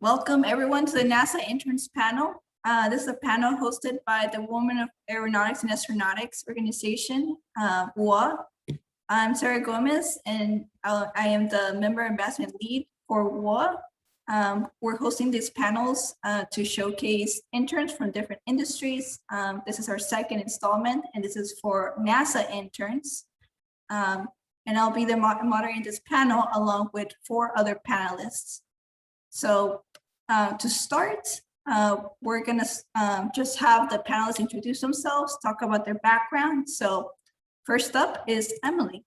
Welcome everyone to the NASA Interns panel. This is a panel hosted by the Women of Aeronautics and Astronautics organization, WoAA. I'm Sarah Gomez, and I am the member ambassador lead for WoAA. We're hosting these panels to showcase interns from different industries. This is our second installment, and this is for NASA interns. And I'll be the moderating this panel along with 4 other panelists. So to start, we're gonna just have the panelists introduce themselves, talk about their background. So first up is Emily.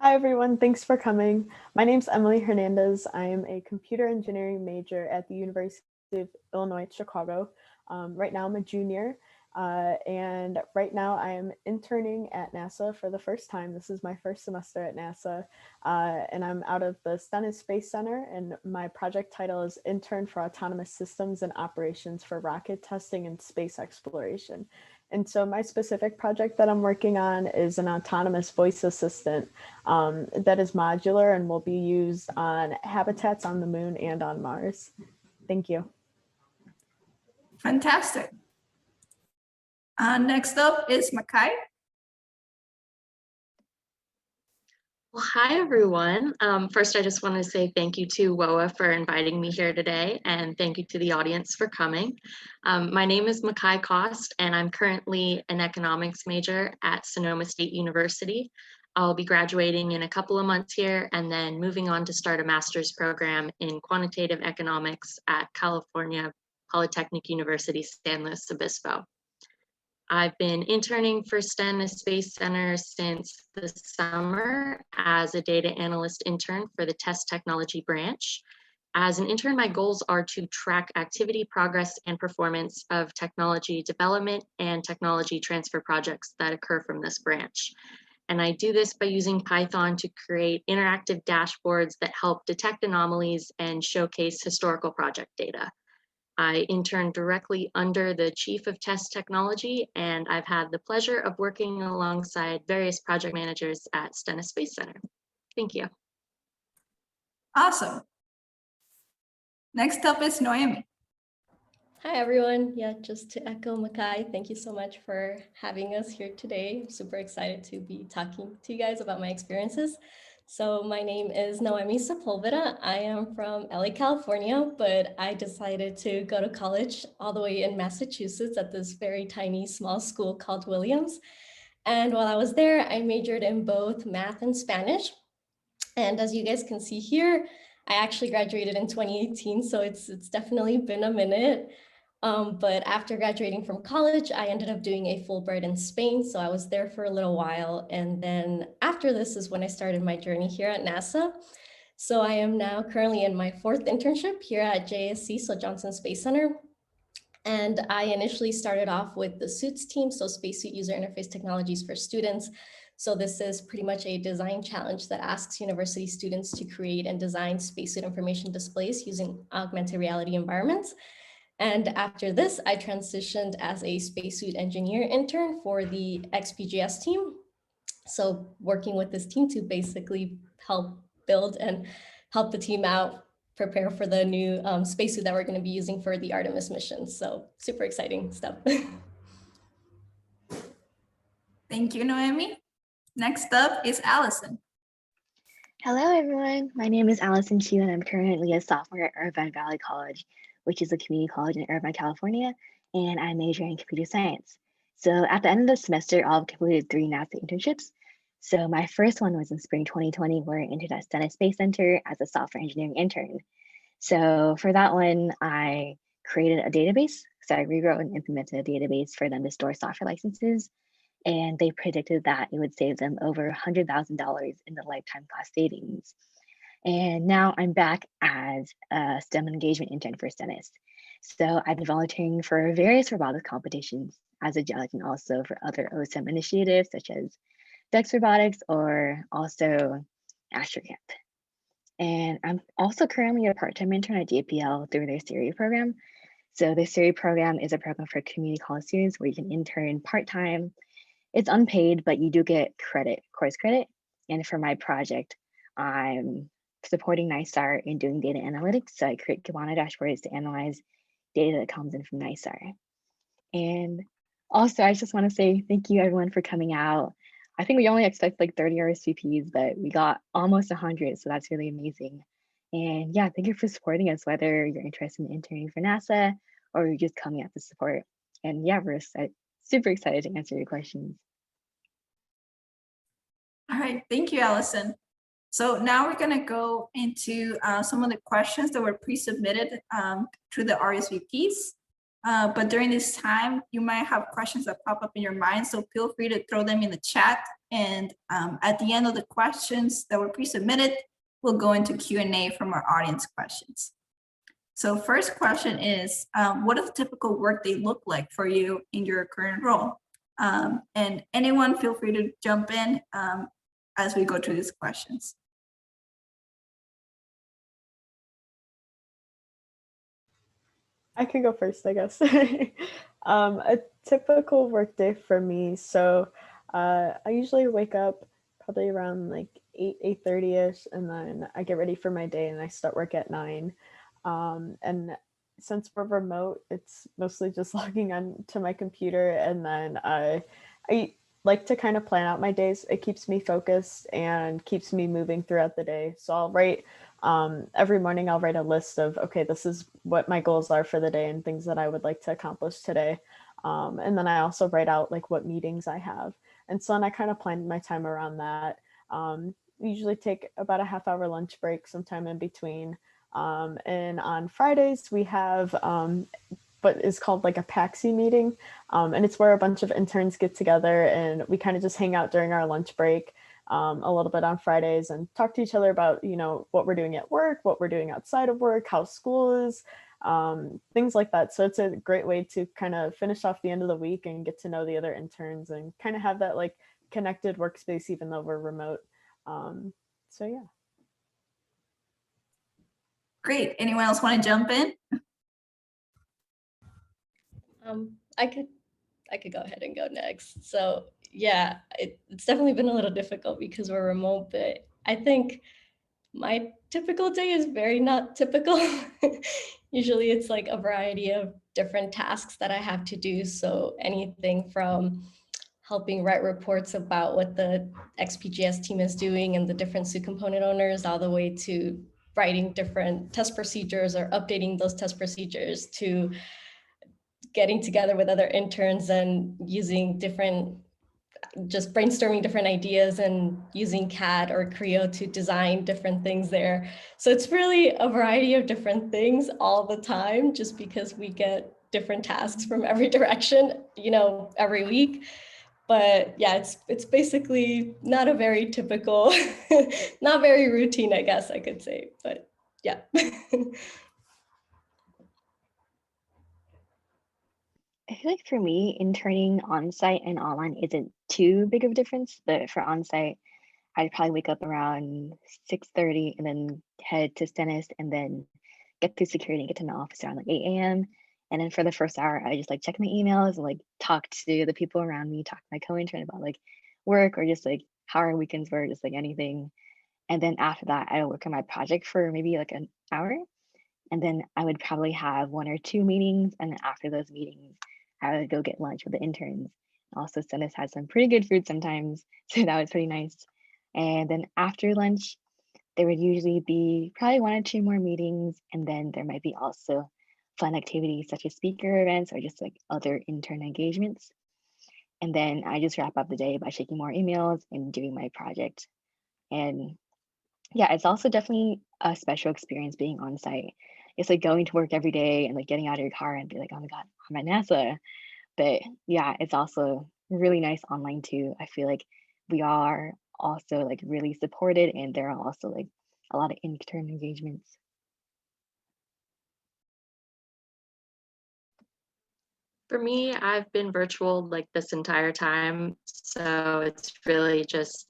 Hi everyone, thanks for coming. My name's Emily Hernandez. I am a computer engineering major at the University of Illinois at Chicago. Right now I'm a junior, and right now I am interning at NASA for the first time. This is my first semester at NASA, and I'm out of the Stennis Space Center, and my project title is Intern for Autonomous Systems and Operations for Rocket Testing and Space Exploration. And so my specific project that I'm working on is an autonomous voice assistant that is modular and will be used on habitats on the moon and on Mars. Thank you. Fantastic. Next up is Makai. Well, hi, everyone. First, I just want to say thank you to WoAA for inviting me here today, and thank you to the audience for coming. My name is Makai Kost, and I'm currently an economics major at Sonoma State University. I'll be graduating in a couple of months here and then moving on to start a master's program in quantitative economics at California Polytechnic University, San Luis Obispo. I've been interning for Stennis Space Center since the summer as a data analyst intern for the test technology branch. As an intern, my goals are to track activity, progress, and performance of technology development and technology transfer projects that occur from this branch. And I do this by using Python to create interactive dashboards that help detect anomalies and showcase historical project data. I interned directly under the Chief of Test Technology, and I've had the pleasure of working alongside various project managers at Stennis Space Center. Thank you. Awesome. Next up is Noemi. Hi, everyone. Yeah, just to echo Makai, thank you so much for having us here today. I'm super excited to be talking to you guys about my experiences. So my name is Noemi Sepulveda. I am from LA, California, but I decided to go to college all the way in Massachusetts at this very tiny small school called Williams. And while I was there, I majored in both math and Spanish. And as you guys can see here, I actually graduated in 2018, so it's definitely been a minute. But after graduating from college, I ended up doing a Fulbright in Spain. So I was there for a little while. And then after this is when I started my journey here at NASA. So I am now currently in my 4th internship here at JSC, so Johnson Space Center. And I initially started off with the Suits team, so Spacesuit User Interface Technologies for Students. So this is pretty much a design challenge that asks university students to create and design spacesuit information displays using augmented reality environments. And after this, I transitioned as a spacesuit engineer intern for the XPGS team. So working with this team to basically help build and help the team out, prepare for the new spacesuit that we're going to be using for the Artemis mission. So super exciting stuff. Thank you, Noemi. Next up is Allison. Hello, everyone. My name is Allison Chu, and I'm currently a sophomore at Irvine Valley College, which is a community college in Irvine, California, and I'm majoring in computer science. So at the end of the semester, I've completed 3 NASA internships. So my first one was in spring 2020, where I entered at Stennis Space Center as a software engineering intern. So for that one, I created a database. So I rewrote and implemented a database for them to store software licenses. And they predicted that it would save them over $100,000 in the lifetime cost savings. And now I'm back as a STEM engagement intern for Stennis. So I've been volunteering for various robotics competitions as a judge and also for other OSM initiatives such as Dex Robotics or also AstroCamp. And I'm also currently a part-time intern at JPL through their SERI program. So the SERI program is a program for community college students where you can intern part-time. It's unpaid, but you do get credit, course credit. And for my project, I'm supporting NISAR in doing data analytics. So I create Kibana dashboards to analyze data that comes in from NISAR. And also, I just want to say thank you everyone for coming out. I think we only expect like 30 RSVPs, but we got almost 100, so that's really amazing. And yeah, thank you for supporting us, whether you're interested in interning for NASA or you're just coming out to support. And yeah, we're super excited to answer your questions. All right, thank you, Allison. So now we're going to go into some of the questions that were pre-submitted through the RSVPs. But during this time, you might have questions that pop up in your mind, so feel free to throw them in the chat. And at the end of the questions that were pre-submitted, we'll go into Q&A from our audience questions. So first question is, what does a typical workday look like for you in your current role? And anyone feel free to jump in as we go through these questions. I can go first, I guess. A typical workday for me. So I usually wake up probably around like 8:30ish, and then I get ready for my day and I start work at 9. And since we're remote, it's mostly just logging on to my computer, and then I like to kind of plan out my days. It keeps me focused and keeps me moving throughout the day. So I'll write every morning, I'll write a list of, okay, this is what my goals are for the day and things that I would like to accomplish today. And then I also write out like what meetings I have. And so then I kind of plan my time around that. We usually take about a half-hour lunch break sometime in between. And on Fridays, we have what is called like a PAXI meeting. And it's where a bunch of interns get together and we kind of just hang out during our lunch break a little bit on Fridays and talk to each other about, you know, what we're doing at work, what we're doing outside of work, how school is, things like that. So it's a great way to kind of finish off the end of the week and get to know the other interns and kind of have that like connected workspace, even though we're remote. So yeah. Great. Anyone else want to jump in? I could go ahead and go next. So yeah, it's definitely been a little difficult because we're remote, but I think my typical day is very not typical. Usually it's like a variety of different tasks that I have to do. So anything from helping write reports about what the XPGS team is doing and the different suit component owners, all the way to writing different test procedures or updating those test procedures, to getting together with other interns and using just brainstorming different ideas and using CAD or Creo to design different things there. So it's really a variety of different things all the time, just because we get different tasks from every direction, you know, every week. But yeah, it's basically not a very typical, not very routine, I guess I could say, but yeah. I feel like for me, interning on-site and online isn't too big of a difference, but for on-site, I'd probably wake up around 6:30 and then head to Stennis and then get through security and get to my office around like 8 a.m. And then for the first hour, I just like check my emails and like talk to the people around me, talk to my co-intern about like work or just like how our weekends were, just like anything. And then after that, I would work on my project for maybe like an hour. And then I would probably have 1 or 2 meetings. And then after those meetings, I would go get lunch with the interns. Also, Stennis had some pretty good food sometimes, so that was pretty nice. And then after lunch, there would usually be probably 1 or 2 more meetings. And then there might be also fun activities such as speaker events or just like other intern engagements. And then I just wrap up the day by checking more emails and doing my project. And yeah, it's also definitely a special experience being on site. It's like going to work every day and like getting out of your car and be like, oh my God, I'm at NASA. But yeah, it's also really nice online too. I feel like we are also like really supported and there are also like a lot of intern engagements. For me, I've been virtual like this entire time. So it's really just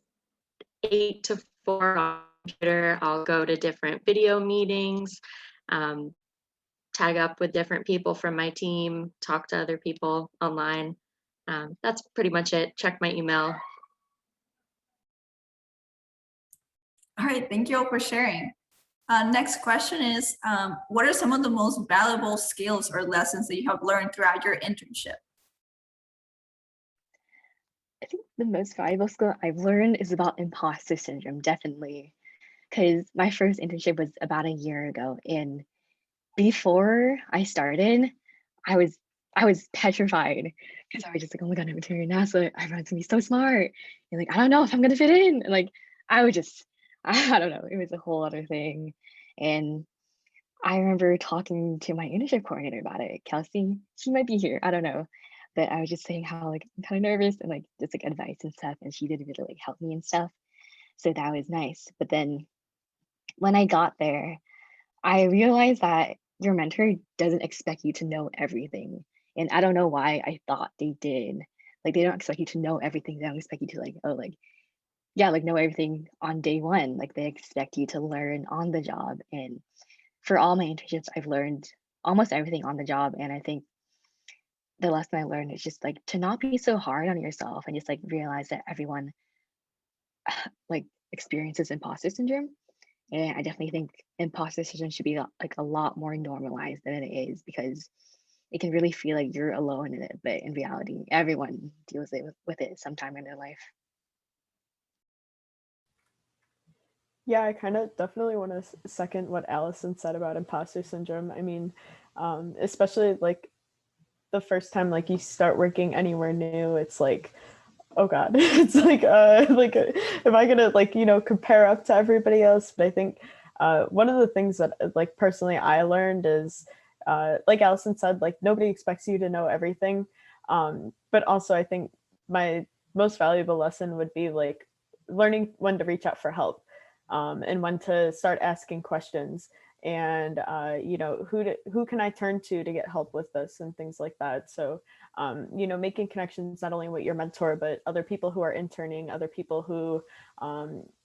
8 to 4 on computer. I'll go to different video meetings, tag up with different people from my team, talk to other people online. That's pretty much it. Check my email. All right, thank you all for sharing. Next question is, what are some of the most valuable skills or lessons that you have learned throughout your internship? I think the most valuable skill I've learned is about imposter syndrome, definitely. Because my first internship was about a year ago. And before I started, I was petrified because I was just like, oh my God, I'm interning at NASA. Everyone's gonna be so smart. And like, I don't know if I'm gonna fit in. And like, I would just, I don't know, it was a whole other thing. And I remember talking to my internship coordinator about it. Kelsey, she might be here, I don't know. But I was just saying how like I'm kind of nervous and like just like advice and stuff. And she did really like help me and stuff. So that was nice. But then when I got there, I realized that your mentor doesn't expect you to know everything. And I don't know why I thought they did. Like they don't expect you to know everything. They don't expect you to like, oh, like, yeah, like know everything on day one. Like they expect you to learn on the job. And for all my internships, I've learned almost everything on the job. And I think the lesson I learned is just like to not be so hard on yourself and just like realize that everyone like experiences imposter syndrome. And I definitely think imposter syndrome should be like a lot more normalized than it is because it can really feel like you're alone in it. But in reality, everyone deals with it sometime in their life. Yeah, I kind of definitely want to second what Allison said about imposter syndrome. I mean, especially like the first time like you start working anywhere new, it's like, oh God, it's like am I gonna like, you know, compare up to everybody else? But I think one of the things that like personally I learned is like Allison said, like nobody expects you to know everything. But also I think my most valuable lesson would be like learning when to reach out for help, and when to start asking questions, and you know, who can I turn to get help with this and things like that. So you know, making connections not only with your mentor, but other people who are interning, other people who,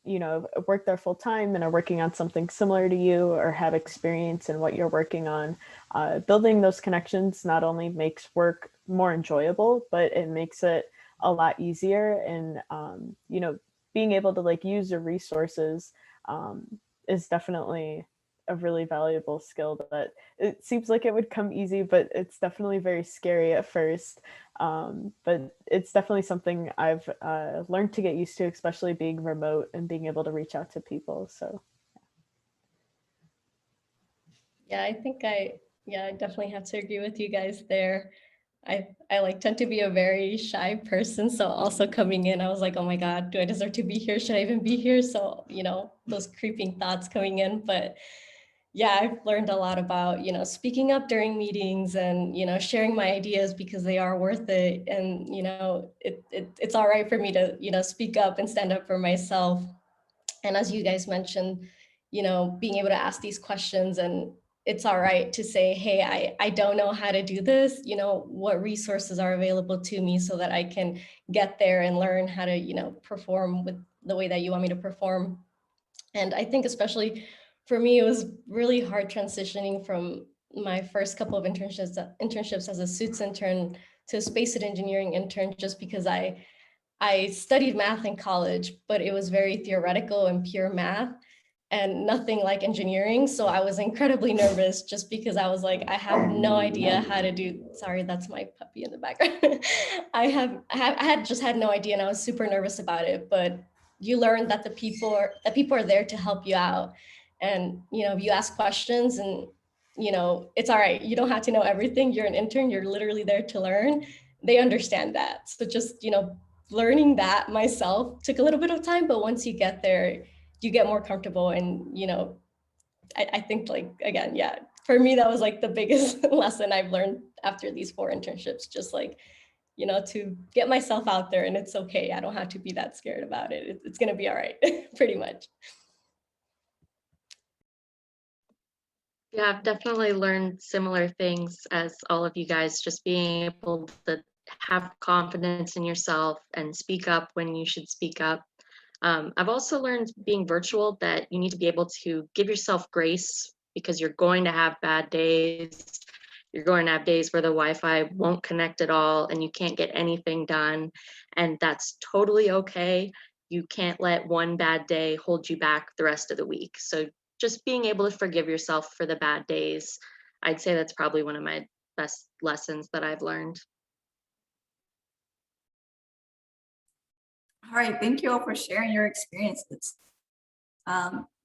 you know, work there full time and are working on something similar to you or have experience in what you're working on. Building those connections not only makes work more enjoyable, but it makes it a lot easier. And, you know, being able to like use your resources is definitely a really valuable skill that it seems like it would come easy, but it's definitely very scary at first. But it's definitely something I've learned to get used to, especially being remote and being able to reach out to people. So Yeah, I definitely have to agree with you guys there. I like tend to be a very shy person. So also coming in, I was like, oh my God, do I deserve to be here? Should I even be here? So, you know, those creeping thoughts coming in. But yeah, I've learned a lot about, you know, speaking up during meetings and, you know, sharing my ideas because they are worth it. And, you know, it's all right for me to, you know, speak up and stand up for myself. And as you guys mentioned, you know, being able to ask these questions, and it's all right to say, hey, I don't know how to do this, you know, what resources are available to me so that I can get there and learn how to, you know, perform with the way that you want me to perform. And I think especially for me, it was really hard transitioning from my first couple of internships as a suits intern to a spacesuit engineering intern, just because I studied math in college, but it was very theoretical and pure math and nothing like engineering. So I was incredibly nervous just because I was like, I have no idea how to do, sorry, that's my puppy in the background. I had just had no idea, and I was super nervous about it. But you learn that people are there to help you out. And, you know, you ask questions, and, you know, it's all right. You don't have to know everything. You're an intern, you're literally there to learn. They understand that. So just, you know, learning that myself took a little bit of time, but once you get there, you get more comfortable. And, you know, I think like, again, yeah, for me, that was like the biggest lesson I've learned after these 4 internships, just like, you know, to get myself out there, and it's okay. I don't have to be that scared about it. It's going to be all right, pretty much. Yeah, I've definitely learned similar things as all of you guys, just being able to have confidence in yourself and speak up when you should speak up. I've also learned being virtual that you need to be able to give yourself grace because you're going to have bad days. You're going to have days where the Wi-Fi won't connect at all and you can't get anything done. And that's totally okay. You can't let one bad day hold you back the rest of the week. So just being able to forgive yourself for the bad days. I'd say that's probably one of my best lessons that I've learned. All right, thank you all for sharing your experiences.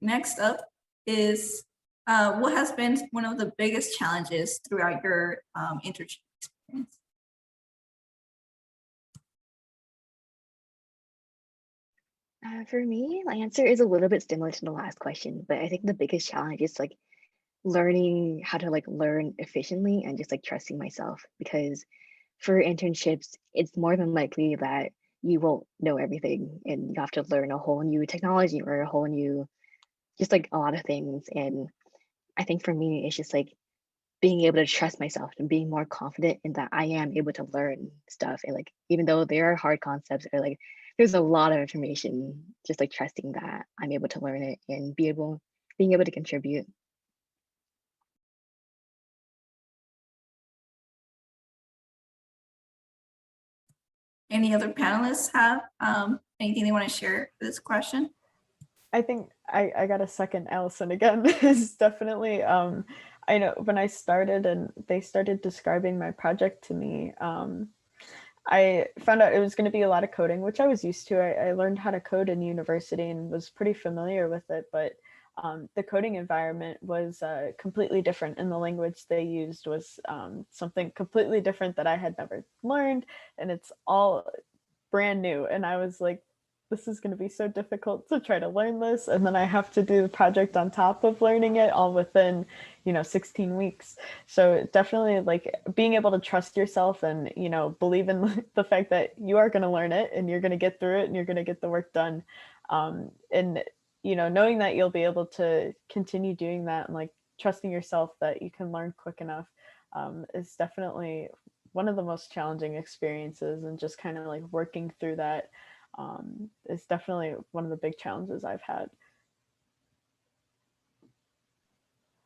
Next up is what has been one of the biggest challenges throughout your internship experience? For me, my answer is a little bit similar to the last question, but I think the biggest challenge is like learning how to like learn efficiently and just like trusting myself, because for internships, it's more than likely that you won't know everything and you have to learn a whole new technology or a whole new, just like a lot of things. And I think for me, it's just like being able to trust myself and being more confident in that I am able to learn stuff. And like, even though there are hard concepts or like, there's a lot of information, just like trusting that I'm able to learn it and being able to contribute. Any other panelists have anything they want to share for this question? I think I got a second Allison again. Is definitely I know when I started and they started describing my project to me, I found out it was going to be a lot of coding, which I was used to. I learned how to code in university and was pretty familiar with it, but the coding environment was completely different, and the language they used was something completely different that I had never learned, and it's all brand new. And I was like, this is going to be so difficult to try to learn this, and then I have to do the project on top of learning it all within 16 weeks. So definitely like being able to trust yourself and believe in the fact that you are going to learn it and you're going to get through it and you're going to get the work done, and knowing that you'll be able to continue doing that and like trusting yourself that you can learn quick enough is definitely one of the most challenging experiences, and just kind of like working through that is definitely one of the big challenges I've had.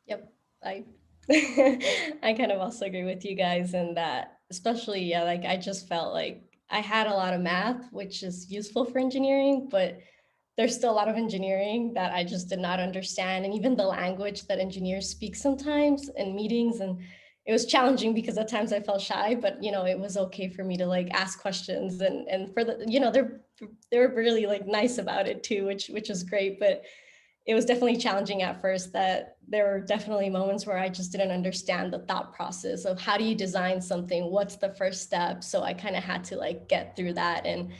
Yep, I I kind of also agree with you guys in that, especially, yeah, like I just felt like I had a lot of math, which is useful for engineering, but there's still a lot of engineering that I just did not understand. And even the language that engineers speak sometimes in meetings, and it was challenging because at times I felt shy, but it was okay for me to like ask questions, and for the, they're really like nice about it too, which is great. But it was definitely challenging at first, that there were definitely moments where I just didn't understand the thought process of how do you design something? What's the first step? So I kind of had to like get through that. And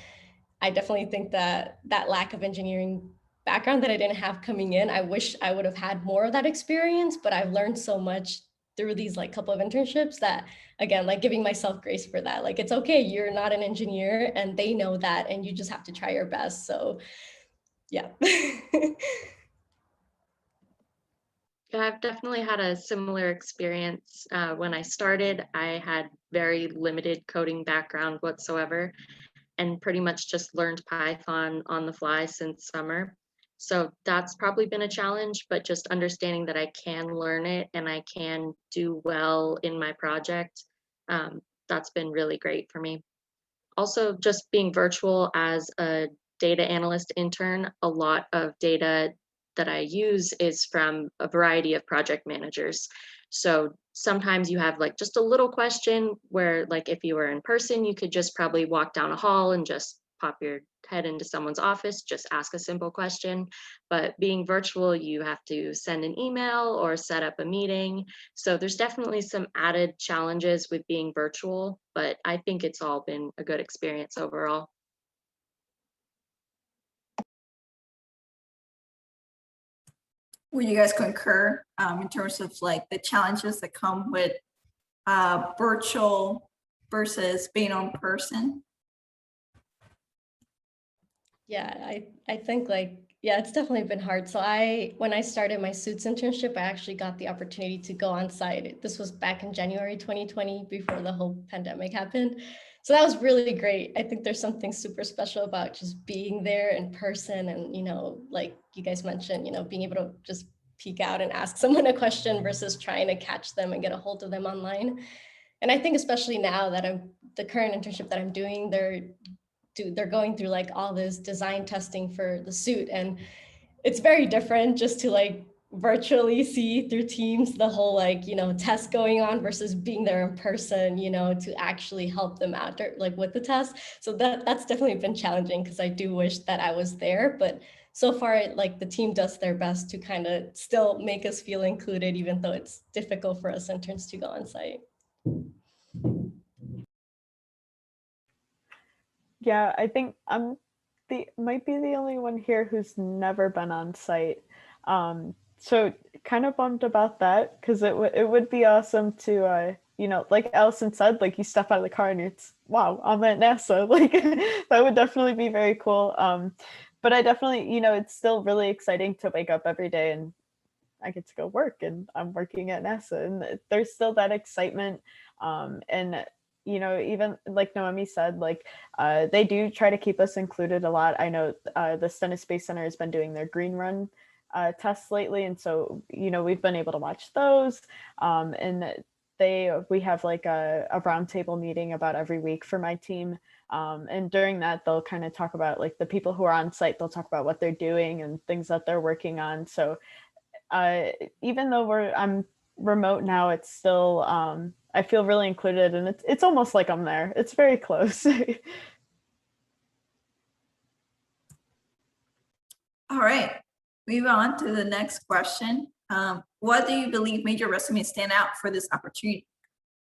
I definitely think that that lack of engineering background that I didn't have coming in, I wish I would have had more of that experience, but I've learned so much through these like couple of internships that, again, like giving myself grace for that. Like, it's okay, you're not an engineer and they know that, and you just have to try your best. So yeah. Yeah, I've definitely had a similar experience. When I started, I had very limited coding background whatsoever, and pretty much just learned Python on the fly since summer. So that's probably been a challenge, but just understanding that I can learn it and I can do well in my project, that's been really great for me. Also, just being virtual as a data analyst intern, a lot of data that I use is from a variety of project managers. So sometimes you have like just a little question where, like, if you were in person, you could just probably walk down a hall and just pop your head into someone's office, just ask a simple question. But being virtual, you have to send an email or set up a meeting. So there's definitely some added challenges with being virtual, but I think it's all been a good experience overall. Would you guys concur in terms of like the challenges that come with virtual versus being on person? Yeah, I think like, yeah, it's definitely been hard. So when I started my Suits internship, I actually got the opportunity to go on site. This was back in January 2020, before the whole pandemic happened. So that was really great. I think there's something super special about just being there in person, and, like you guys mentioned, being able to just peek out and ask someone a question versus trying to catch them and get a hold of them online. And I think especially now that the current internship that I'm doing, they're going through like all this design testing for the suit, and it's very different just to like virtually see through Teams the whole like, test going on versus being there in person, to actually help them out like with the test. So that's definitely been challenging because I do wish that I was there, but so far, like the team does their best to kind of still make us feel included, even though it's difficult for us interns to go on site. Yeah, I think I'm might be the only one here who's never been on site. So kind of bummed about that because it would be awesome to like Allison said, like you step out of the car and it's wow, I'm at NASA. Like that would definitely be very cool. But I definitely, it's still really exciting to wake up every day and I get to go work and I'm working at NASA and there's still that excitement. And even like Noemi said, like they do try to keep us included a lot. I know the Stennis Space Center has been doing their green run tests lately. And so, we've been able to watch those. And we have like a roundtable meeting about every week for my team. And during that, they'll kind of talk about like the people who are on site, they'll talk about what they're doing and things that they're working on. So even though I'm remote now, it's still I feel really included and it's almost like I'm there. It's very close. All right, move on to the next question. What do you believe made your resume stand out for this opportunity?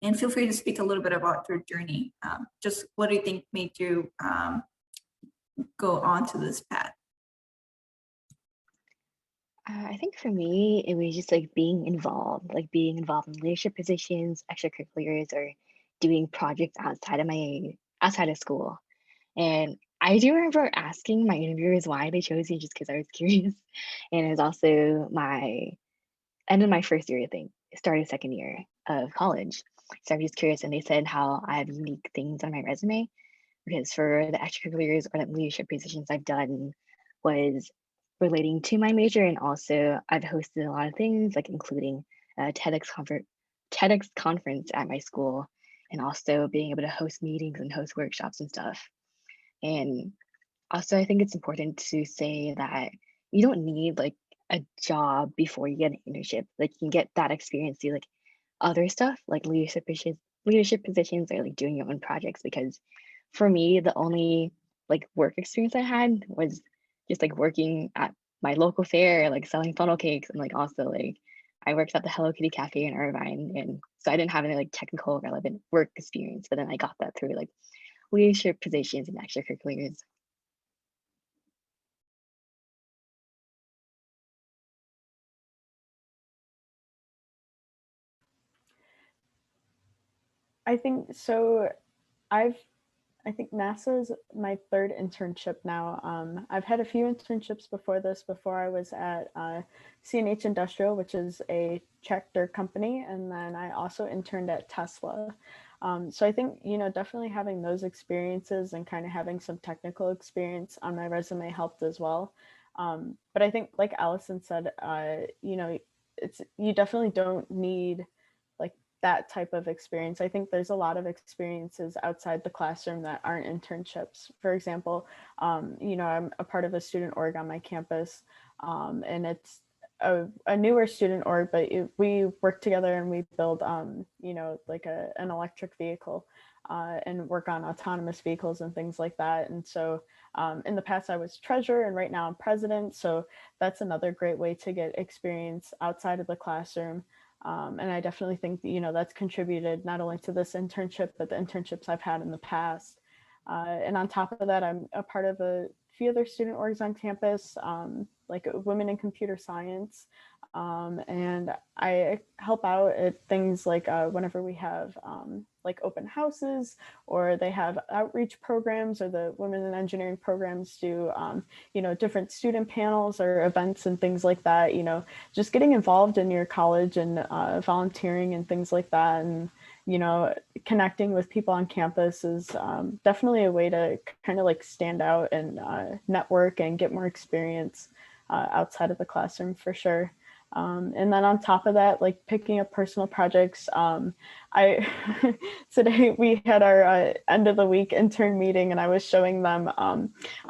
And feel free to speak a little bit about your journey. Just what do you think made you go on to this path? I think for me, it was just like being involved in leadership positions, extracurriculars, or doing projects outside of school. And I do remember asking my interviewers why they chose me just because I was curious. And it was also my end of my first year, I think, started second year of college. So I was just curious, and they said how I have unique things on my resume because for the extracurriculars or the leadership positions I've done was relating to my major, and also I've hosted a lot of things like including a TEDx conference at my school, and also being able to host meetings and host workshops and stuff. And also I think it's important to say that you don't need like a job before you get an internship. Like you can get that experience through like other stuff like leadership positions or like doing your own projects, because for me the only like work experience I had was just like working at my local fair, like selling funnel cakes, and like also like I worked at the Hello Kitty Cafe in Irvine, and so I didn't have any like technical relevant work experience, but then I got that through like leadership positions and extracurriculars. I think so. I think NASA is my third internship now. I've had a few internships before this. Before I was at CNH Industrial, which is a tractor company, and then I also interned at Tesla. So I think, definitely having those experiences and kind of having some technical experience on my resume helped as well. But I think, like Allison said, you definitely don't need like that type of experience. I think there's a lot of experiences outside the classroom that aren't internships. For example, I'm a part of a student org on my campus, and it's a newer student org, but we work together and we build, like an electric vehicle and work on autonomous vehicles and things like that. And so in the past, I was treasurer, and right now I'm president. So that's another great way to get experience outside of the classroom. And I definitely think that, that's contributed not only to this internship, but the internships I've had in the past. And on top of that, I'm a part of a few other student orgs on campus, like Women in Computer Science. And I help out at things like whenever we have like open houses, or they have outreach programs, or the Women in Engineering programs do, different student panels or events and things like that, just getting involved in your college and volunteering and things like that. And, connecting with people on campus is definitely a way to kind of like stand out and network and get more experience outside of the classroom for sure. And then on top of that, like picking up personal projects, I today we had our end of the week intern meeting, and I was showing them.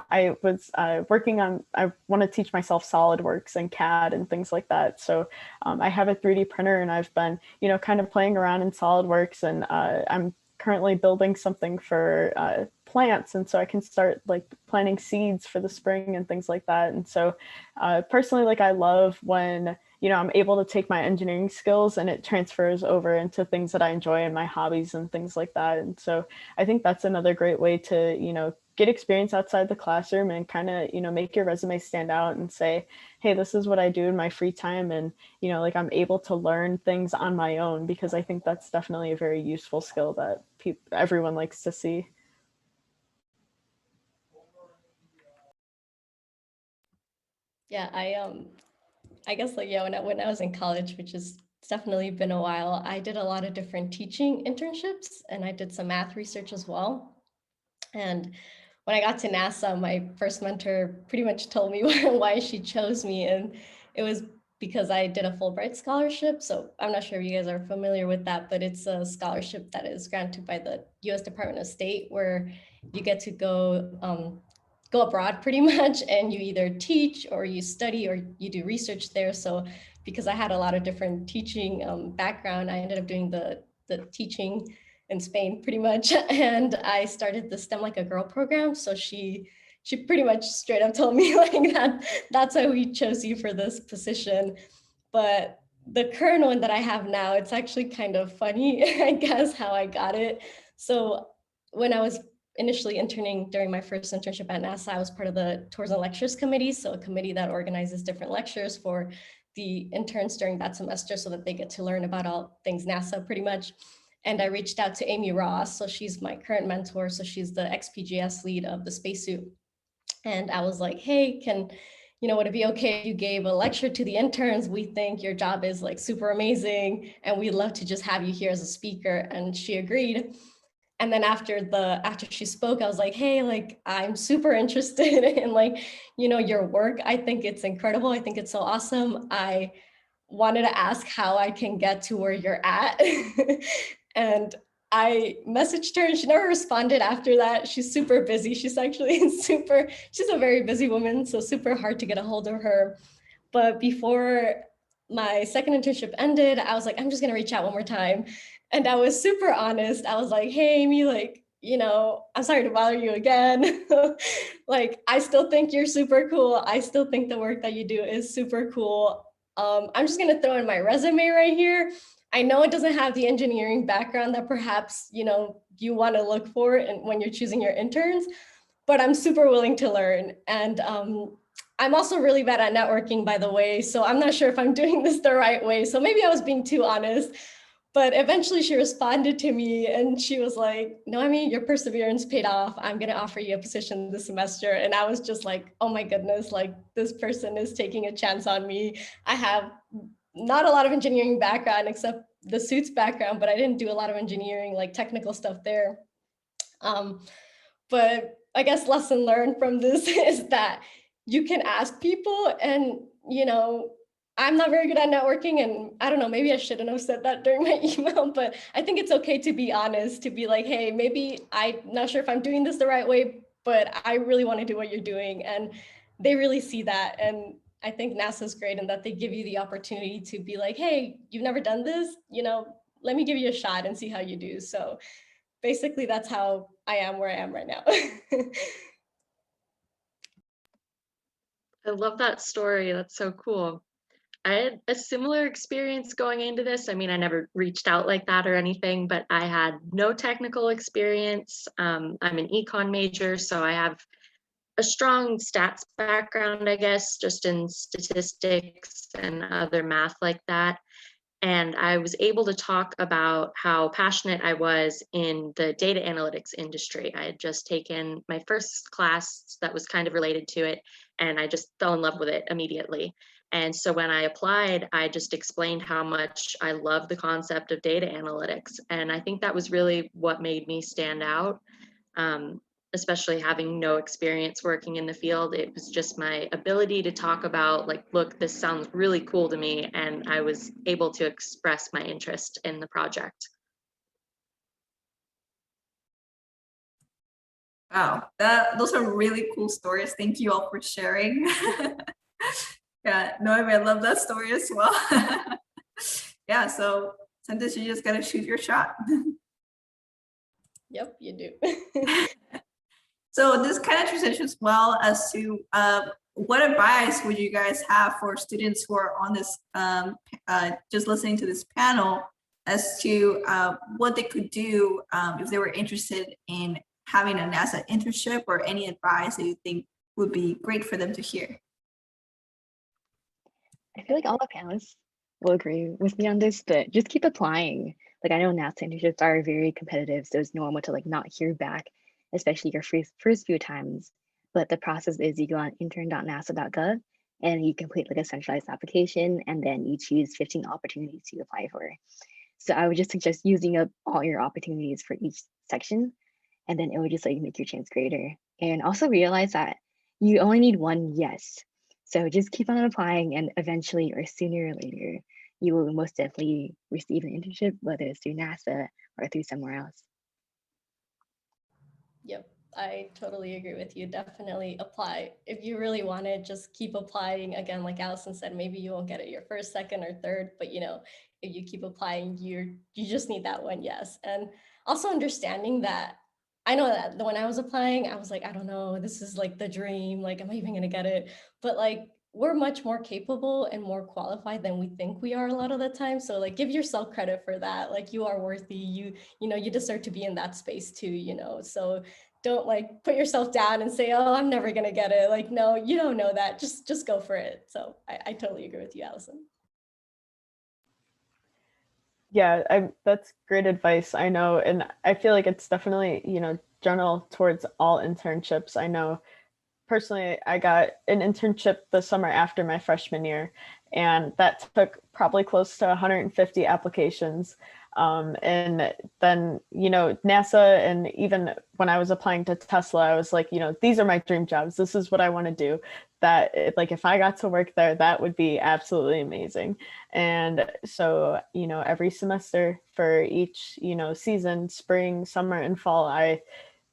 I was working on. I want to teach myself SolidWorks and CAD and things like that. So I have a 3D printer, and I've been, kind of playing around in SolidWorks, and I'm currently building something for plants, and so I can start like planting seeds for the spring and things like that. And so personally, like I love when I'm able to take my engineering skills and it transfers over into things that I enjoy and my hobbies and things like that. And so I think that's another great way to get experience outside the classroom and kind of make your resume stand out and say, hey, this is what I do in my free time, and like I'm able to learn things on my own, because I think that's definitely a very useful skill that everyone likes to see. Yeah, I guess like, yeah, when I was in college, which is it's definitely been a while, I did a lot of different teaching internships, and I did some math research as well. And when I got to NASA, my first mentor pretty much told me why she chose me. And it was because I did a Fulbright scholarship. So I'm not sure if you guys are familiar with that, but it's a scholarship that is granted by the US Department of State, where you get to go abroad pretty much, and you either teach or you study or you do research there. So because I had a lot of different teaching background, I ended up doing the teaching in Spain pretty much. And I started the STEM Like a Girl program. So she pretty much straight up told me like that's why we chose you for this position. But the current one that I have now, it's actually kind of funny, I guess, how I got it. So when I was initially interning during my first internship at NASA, I was part of the Tours and Lectures Committee. So a committee that organizes different lectures for the interns during that semester so that they get to learn about all things NASA pretty much. And I reached out to Amy Ross. So she's my current mentor. So she's the XPGS lead of the Spacesuit. And I was like, hey, would it be okay if you gave a lecture to the interns? We think your job is like super amazing, and we'd love to just have you here as a speaker. And she agreed. And then after she spoke, I was like, hey, like, I'm super interested in like, your work. I think it's incredible. I think it's so awesome. I wanted to ask how I can get to where you're at. And I messaged her and she never responded after that. She's super busy. She's actually she's a very busy woman, so super hard to get a hold of her. But before my second internship ended, I was like, I'm just gonna reach out one more time. And I was super honest. I was like, hey, Amy, like, I'm sorry to bother you again. Like, I still think you're super cool. I still think the work that you do is super cool. I'm just gonna throw in my resume right here. I know it doesn't have the engineering background that perhaps, you wanna look for and when you're choosing your interns, but I'm super willing to learn. And I'm also really bad at networking, by the way, so I'm not sure if I'm doing this the right way. So maybe I was being too honest, but eventually she responded to me and she was like, no, I mean, your perseverance paid off. I'm going to offer you a position this semester. And I was just like, oh my goodness, like this person is taking a chance on me. I have not a lot of engineering background except the suits background, but I didn't do a lot of engineering, like technical stuff there. But I guess lesson learned from this is that you can ask people, and I'm not very good at networking, and I don't know, maybe I shouldn't have said that during my email, but I think it's okay to be honest, to be like, hey, maybe I'm not sure if I'm doing this the right way, but I really want to do what you're doing. And they really see that. And I think NASA's great in that they give you the opportunity to be like, hey, you've never done this, let me give you a shot and see how you do. So basically that's how I am where I am right now. I love that story. That's so cool. I had a similar experience going into this. I mean, I never reached out like that or anything, but I had no technical experience. I'm an econ major, so I have a strong stats background, I guess, just in statistics and other math like that. And I was able to talk about how passionate I was in the data analytics industry. I had just taken my first class that was kind of related to it, and I just fell in love with it immediately. And so when I applied, I just explained how much I love the concept of data analytics. And I think that was really what made me stand out. especially having no experience working in the field. It was just my ability to talk about, like, look, this sounds really cool to me, and I was able to express my interest in the project. Wow, those are really cool stories. Thank you all for sharing. Yeah, Noemi, I love that story as well. Yeah, so sometimes you just gotta shoot your shot. Yep, you do. So this kind of transitions well as to what advice would you guys have for students who are on this, just listening to this panel, as to what they could do if they were interested in having a NASA internship, or any advice that you think would be great for them to hear? I feel like all the panelists will agree with me on this, but just keep applying. Like, I know NASA internships are very competitive, so it's normal to like not hear back, especially your first few times. But the process is you go on intern.nasa.gov and you complete like a centralized application, and then you choose 15 opportunities to apply for. So I would just suggest using up all your opportunities for each section, and then it would just like make your chance greater. And also realize that you only need one yes. So just keep on applying, and eventually, or sooner or later, you will most definitely receive an internship, whether it's through NASA or through somewhere else. Yep, I totally agree with you. Definitely apply. If you really want it, just keep applying. Again, like Allison said, maybe you won't get it your first, second, or third, but you know, if you keep applying, you just need that one yes. And also understanding that, I know that when I was applying, I was like, I don't know, this is like the dream. Like, am I even gonna get it? But like, we're much more capable and more qualified than we think we are a lot of the time. So like, give yourself credit for that. Like, you are worthy. You know, you deserve to be in that space too. You know, so don't like put yourself down and say, oh, I'm never gonna get it. Like, no, you don't know that. Just go for it. So I totally agree with you, Allison. Yeah, that's great advice. I know, and I feel like it's definitely, general towards all internships. I know personally, I got an internship the summer after my freshman year, and that took probably close to 150 applications. And then, NASA, and even when I was applying to Tesla, I was like, these are my dream jobs. This is what I want to do. Like, if I got to work there, that would be absolutely amazing. And so, every semester for each, season, spring, summer, and fall, I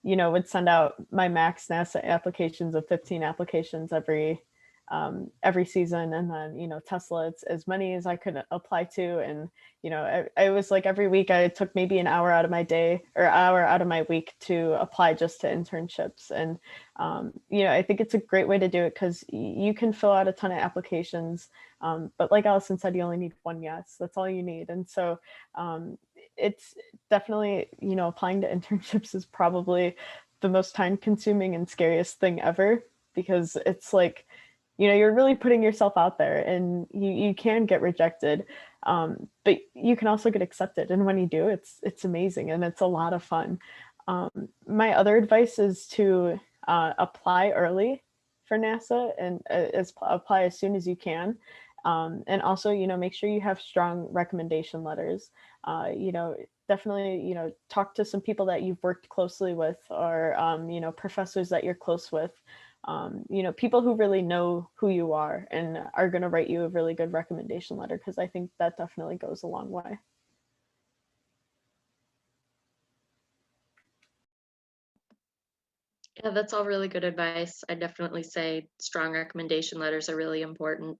would send out my max NASA applications of 15 applications every season. And then, Tesla, it's as many as I could apply to. And, I was like, every week I took maybe an hour out of my day, or hour out of my week, to apply just to internships. And, I think it's a great way to do it, because you can fill out a ton of applications. But like Allison said, you only need one yes. That's all you need. And so it's definitely, applying to internships is probably the most time consuming and scariest thing ever, because it's like, you're really putting yourself out there, and you can get rejected, but you can also get accepted. And when you do, it's amazing, and it's a lot of fun. My other advice is to apply early for NASA, and apply as soon as you can. And also, make sure you have strong recommendation letters. Definitely, talk to some people that you've worked closely with, or, professors that you're close with. People who really know who you are and are going to write you a really good recommendation letter, because I think that definitely goes a long way. Yeah, that's all really good advice. I definitely say strong recommendation letters are really important.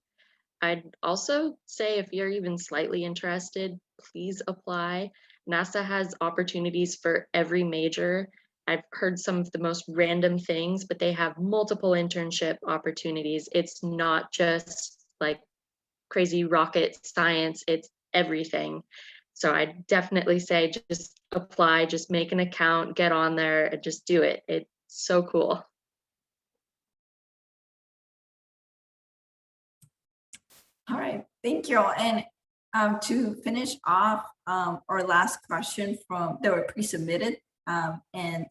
I'd also say, if you're even slightly interested, please apply. NASA has opportunities for every major. I've heard some of the most random things, but they have multiple internship opportunities. It's not just like crazy rocket science, it's everything. So I definitely say just apply, just make an account, get on there, and just do it. It's so cool. All right, thank you all. And to finish off our last question that were pre-submitted, and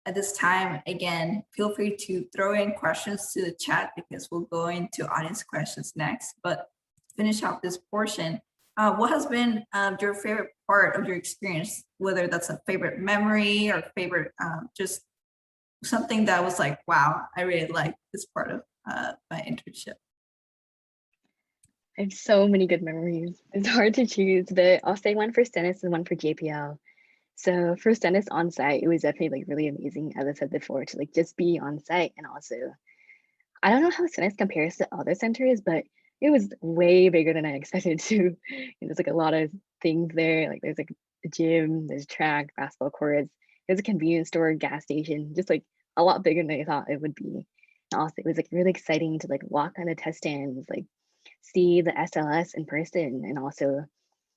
at this time, again, feel free to throw in questions to the chat, because we'll go into audience questions next. But to finish off this portion, what has been your favorite part of your experience, whether that's a favorite memory or favorite just something that was like, wow, I really like this part of my internship. I have so many good memories. It's hard to choose, but I'll say one for Stennis and one for JPL. So for Stennis on site, it was definitely like really amazing, as I said before, to like just be on site. And also, I don't know how Stennis compares to other centers, but it was way bigger than I expected to. And there's like a lot of things there. Like there's like a gym, there's track, basketball courts, there's a convenience store, gas station, just like a lot bigger than I thought it would be. And also, it was like really exciting to like walk on the test stands, like see the SLS in person, and also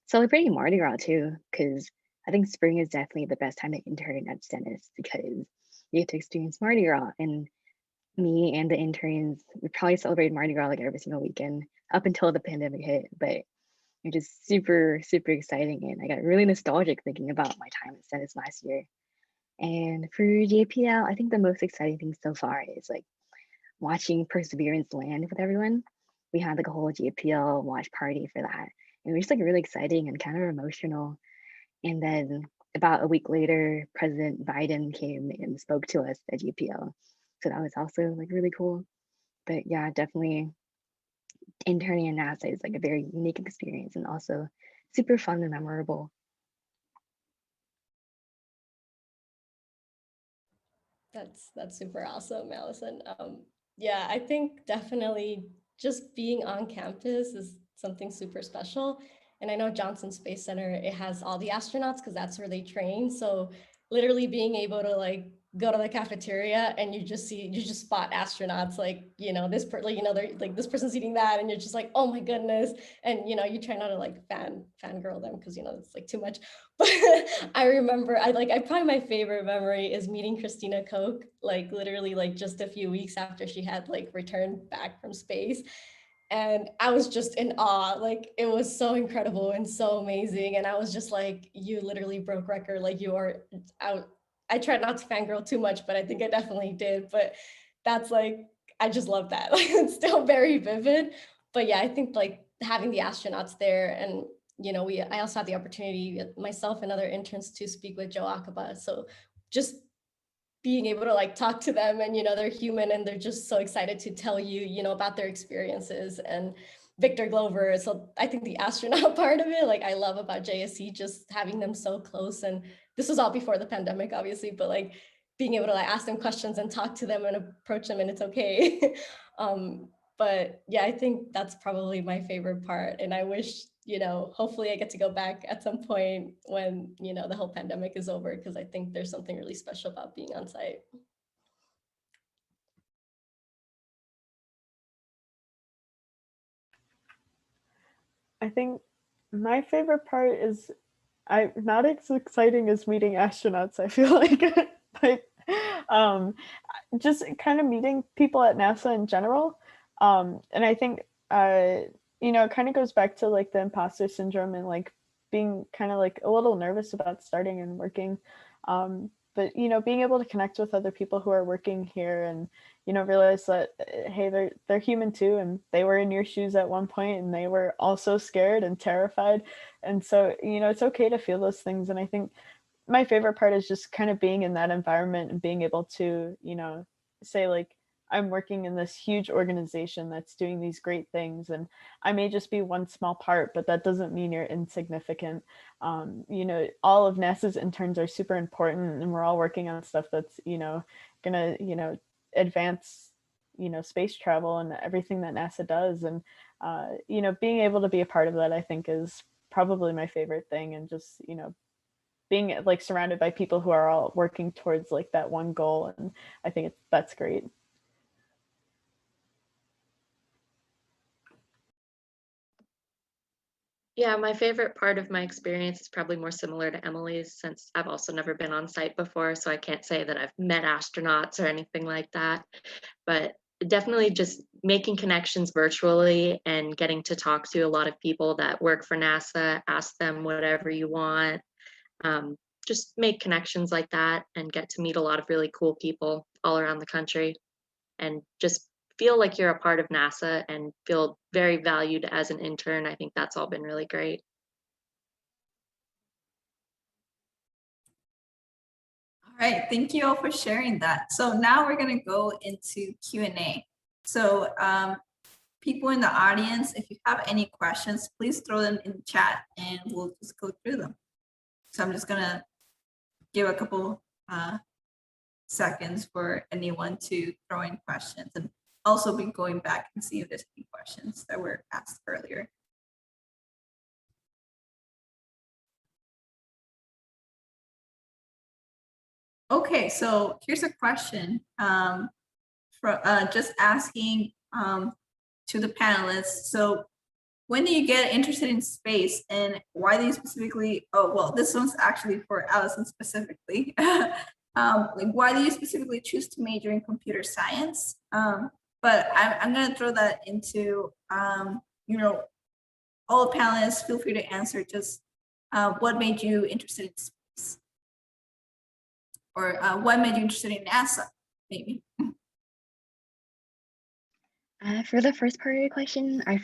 celebrating Mardi Gras too, because I think spring is definitely the best time to intern at Stennis because you get to experience Mardi Gras. And me and the interns, we probably celebrated Mardi Gras like every single weekend up until the pandemic hit, but it just super, super exciting. And I got really nostalgic thinking about my time at Stennis last year. And for JPL, I think the most exciting thing so far is like watching Perseverance land with everyone. We had like a whole JPL watch party for that. And it was just like really exciting and kind of emotional. And then about a week later, President Biden came and spoke to us at JPL. So that was also like really cool. But yeah, definitely interning in NASA is like a very unique experience and also super fun and memorable. That's super awesome, Allison. Yeah, I think definitely just being on campus is something super special. And I know Johnson Space Center, it has all the astronauts because that's where they train. So literally being able to like go to the cafeteria and you just spot astronauts like, they're like this person's eating that and you're just like, oh my goodness. And you try not to like fangirl them because it's like too much. But I remember I probably my favorite memory is meeting Christina Koch, like literally like just a few weeks after she had like returned back from space. And I was just in awe. Like it was so incredible and so amazing. And I was just like, you literally broke record. Like you are out. I tried not to fangirl too much, but I think I definitely did. But that's like, I just love that. Like it's still very vivid. But yeah, I think like having the astronauts there and I also had the opportunity, myself and other interns, to speak with Joe Akaba. So just being able to like talk to them and they're human and they're just so excited to tell you about their experiences. And Victor Glover, so I think the astronaut part of it, like I love about JSC, just having them so close. And this was all before the pandemic obviously, but like being able to like ask them questions and talk to them and approach them and it's okay. But yeah, I think that's probably my favorite part. And I wish, hopefully I get to go back at some point when, the whole pandemic is over, because I think there's something really special about being on site. I think my favorite part is not as exciting as meeting astronauts, I feel like, but just kind of meeting people at NASA in general. And I think, it kind of goes back to like the imposter syndrome and like being kind of like a little nervous about starting and working. But, being able to connect with other people who are working here and, realize that, hey, they're human too. And they were in your shoes at one point and they were also scared and terrified. And so, it's okay to feel those things. And I think my favorite part is just kind of being in that environment and being able to, say like, I'm working in this huge organization that's doing these great things. And I may just be one small part, but that doesn't mean you're insignificant. All of NASA's interns are super important and we're all working on stuff that's, gonna, advance, space travel and everything that NASA does. And, being able to be a part of that, I think is probably my favorite thing. And just, being like surrounded by people who are all working towards like that one goal. And I think that's great. Yeah, my favorite part of my experience is probably more similar to Emily's, since I've also never been on site before, so I can't say that I've met astronauts or anything like that. But definitely just making connections virtually and getting to talk to a lot of people that work for NASA, ask them whatever you want. Just make connections like that and get to meet a lot of really cool people all around the country and just feel like you're a part of NASA and feel very valued as an intern. I think that's all been really great. All All right, thank you all for sharing that. So now we're gonna go into Q&A. So people in the audience, if you have any questions, please throw them in the chat and we'll just go through them. So I'm just gonna give a couple seconds for anyone to throw in questions, and also be going back and see if there's any questions that were asked earlier. Okay, so here's a question just asking to the panelists. So when do you get interested in space, and why do you specifically, oh, well, this one's actually for Allison specifically. Like, why do you specifically choose to major in computer science? But I'm gonna throw that into, you know, all the panelists, feel free to answer just what made you interested in space? Or what made you interested in NASA, maybe? For the first part of your question, I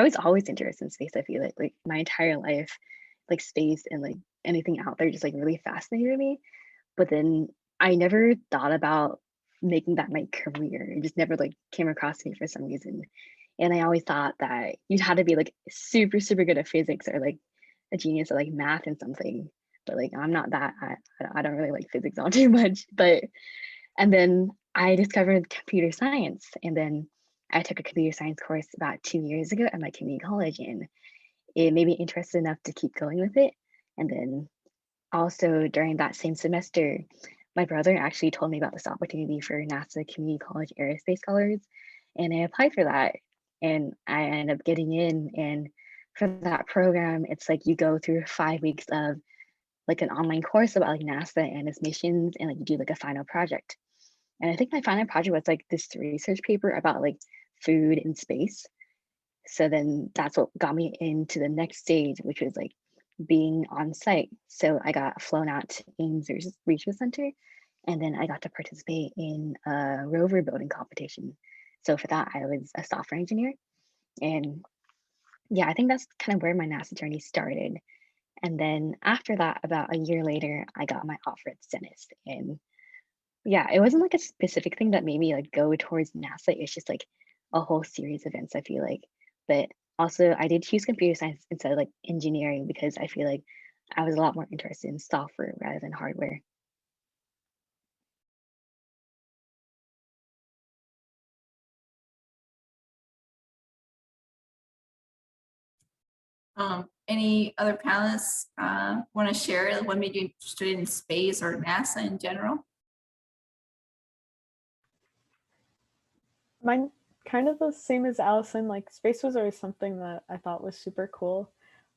was always interested in space. I feel like my entire life, like space and like anything out there just like really fascinated me. But then I never thought about making that my career. It just never like came across me for some reason. And I always thought that you'd have to be like super, super good at physics or like a genius at like math and something. But like I'm not that. I don't really like physics all too much. And then I discovered computer science, and then I took a computer science course about 2 years ago at my community college, and it made me interested enough to keep going with it. And then also during that same semester, my brother actually told me about this opportunity for NASA Community College Aerospace Scholars, and I applied for that, and I ended up getting in. And for that program, it's like you go through 5 weeks of like an online course about like NASA and its missions, and like you do like a final project. And I think my final project was like this research paper about like food in space. So then that's what got me into the next stage, which was like being on site. So I got flown out to Ames Research Center, and then I got to participate in a rover building competition. So for that, I was a software engineer. And yeah, I think that's kind of where my NASA journey started. And then after that, about a year later, I got my offer at Stennis. And yeah, it wasn't like a specific thing that made me like go towards NASA. It's just like a whole series of events, I feel like. But also I did choose computer science instead of like engineering because I feel like I was a lot more interested in software rather than hardware. Any other panelists want to share what made you interested in space or NASA in general? Mine kind of the same as Allison. Like space was always something that I thought was super cool.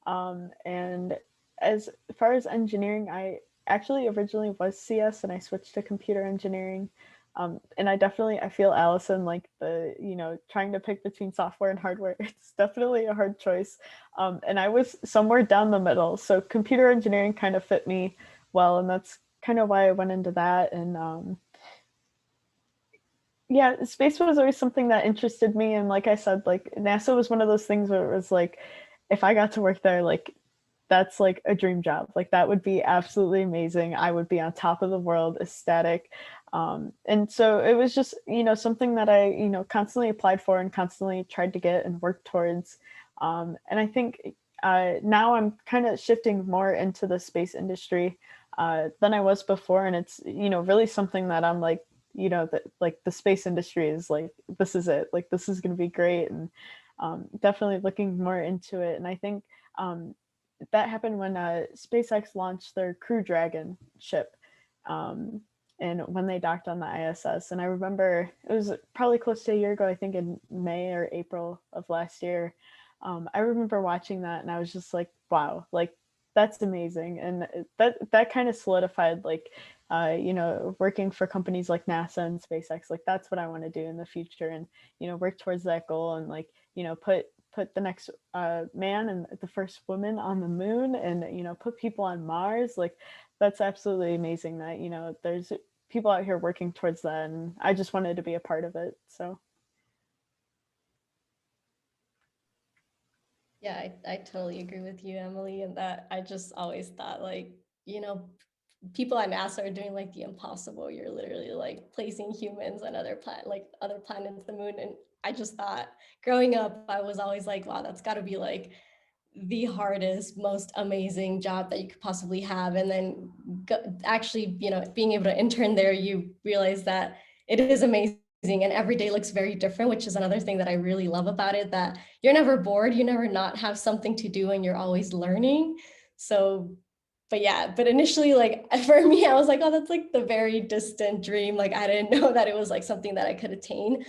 And as far as engineering, I actually originally was CS and I switched to computer engineering. And I feel Allison, like trying to pick between software and hardware, it's definitely a hard choice. And I was somewhere down the middle. So computer engineering kind of fit me well. And that's kind of why I went into that. And yeah, space was always something that interested me. And like I said, like NASA was one of those things where it was like, if I got to work there, like that's like a dream job. Like that would be absolutely amazing. I would be on top of the world, ecstatic. And so it was just, something that I, constantly applied for and constantly tried to get and work towards. And I think now I'm kind of shifting more into the space industry than I was before. And it's, really something that I'm like, that like the space industry is like, this is it. Like, this is going to be great. And definitely looking more into it. And I think that happened when SpaceX launched their Crew Dragon ship, and when they docked on the ISS. And I remember it was probably close to a year ago, I think in May or April of last year. I remember watching that and I was just like, wow, like that's amazing. And that kind of solidified like, working for companies like NASA and SpaceX, like that's what I want to do in the future, and, work towards that goal, and like, put the next man and the first woman on the moon, and, put people on Mars. Like that's absolutely amazing that, there's people out here working towards that, and I just wanted to be a part of it. So Yeah, I totally agree with you, Emily, and that I just always thought like, people at NASA are doing like the impossible. You're literally like placing humans on other planets, the moon. And I just thought growing up, I was always like, wow, that's got to be like the hardest, most amazing job that you could possibly have. And then actually, being able to intern there, you realize that it is amazing. And every day looks very different, which is another thing that I really love about it, that you're never bored, you never not have something to do, and you're always learning. So, but initially, like for me, I was like, oh, that's like the very distant dream. Like I didn't know that it was like something that I could attain.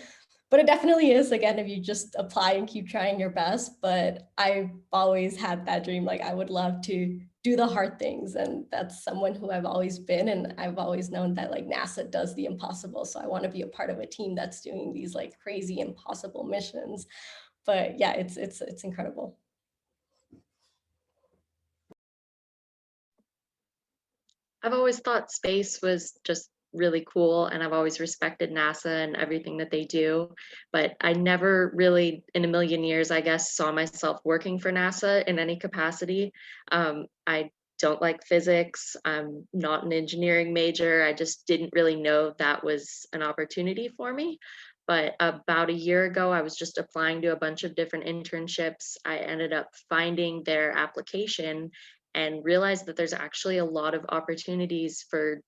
But it definitely is, again, if you just apply and keep trying your best. But I've always had that dream, like I would love to do the hard things. And that's someone who I've always been. And I've always known that like NASA does the impossible. So I want to be a part of a team that's doing these like crazy impossible missions. But yeah, it's incredible. I've always thought space was just really cool, and I've always respected NASA and everything that they do, but I never really in a million years, I guess, saw myself working for NASA in any capacity. I don't like physics. I'm not an engineering major. I just didn't really know that was an opportunity for me. But about a year ago, I was just applying to a bunch of different internships. I ended up finding their application and realized that there's actually a lot of opportunities for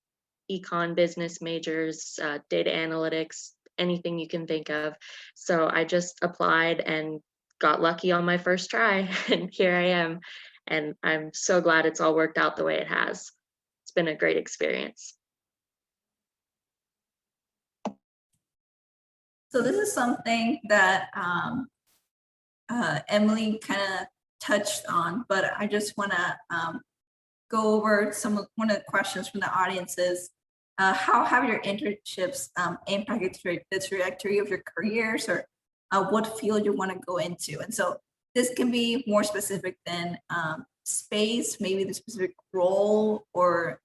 econ business majors, data analytics, anything you can think of. So I just applied and got lucky on my first try, and here I am. And I'm so glad it's all worked out the way it has. It's been a great experience. So this is something that Emily kind of touched on, but I just want to go over one of the questions from the audience is, how have your internships impacted the trajectory of your careers, or what field you want to go into? And so this can be more specific than space, maybe the specific role or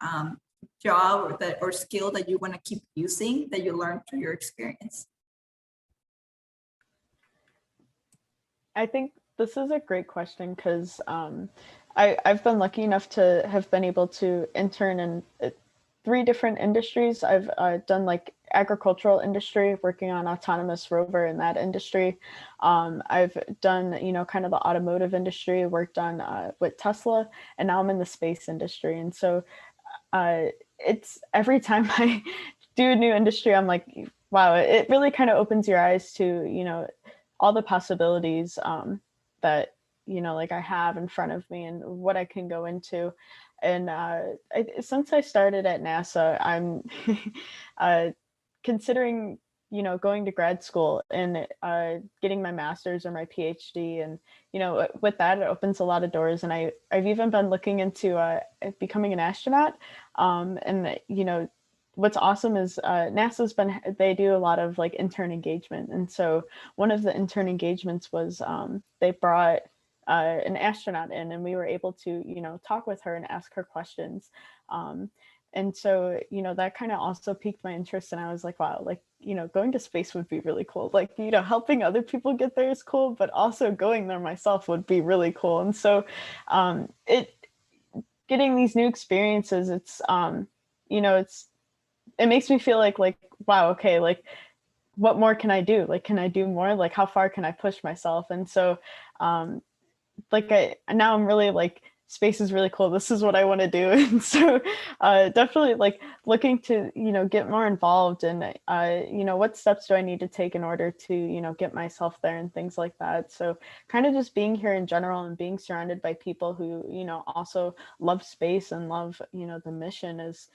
job or skill that you want to keep using that you learned through your experience. I think this is a great question because I've been lucky enough to have been able to intern in 3 different industries. I've done like agricultural industry, working on autonomous rover in that industry. I've done, kind of the automotive industry, worked on with Tesla, and now I'm in the space industry. And so it's every time I do a new industry, I'm like, wow, it really kind of opens your eyes to, all the possibilities that, like I have in front of me and what I can go into. And since I started at NASA, I'm considering, going to grad school and getting my master's or my PhD. And, with that, it opens a lot of doors. And I've even been looking into becoming an astronaut. And, what's awesome is they do a lot of like intern engagement. And so one of the intern engagements was they brought an astronaut in, and we were able to, talk with her and ask her questions. And so, that kind of also piqued my interest. And I was like, wow, like, going to space would be really cool. Like, helping other people get there is cool, but also going there myself would be really cool. And so getting these new experiences, it makes me feel like, wow, okay, like, what more can I do? Like, can I do more? Like, how far can I push myself? And so, now I'm really like, space is really cool. This is what I want to do. And so definitely like looking to, get more involved and, what steps do I need to take in order to, get myself there and things like that. So kind of just being here in general and being surrounded by people who, also love space and love, the mission is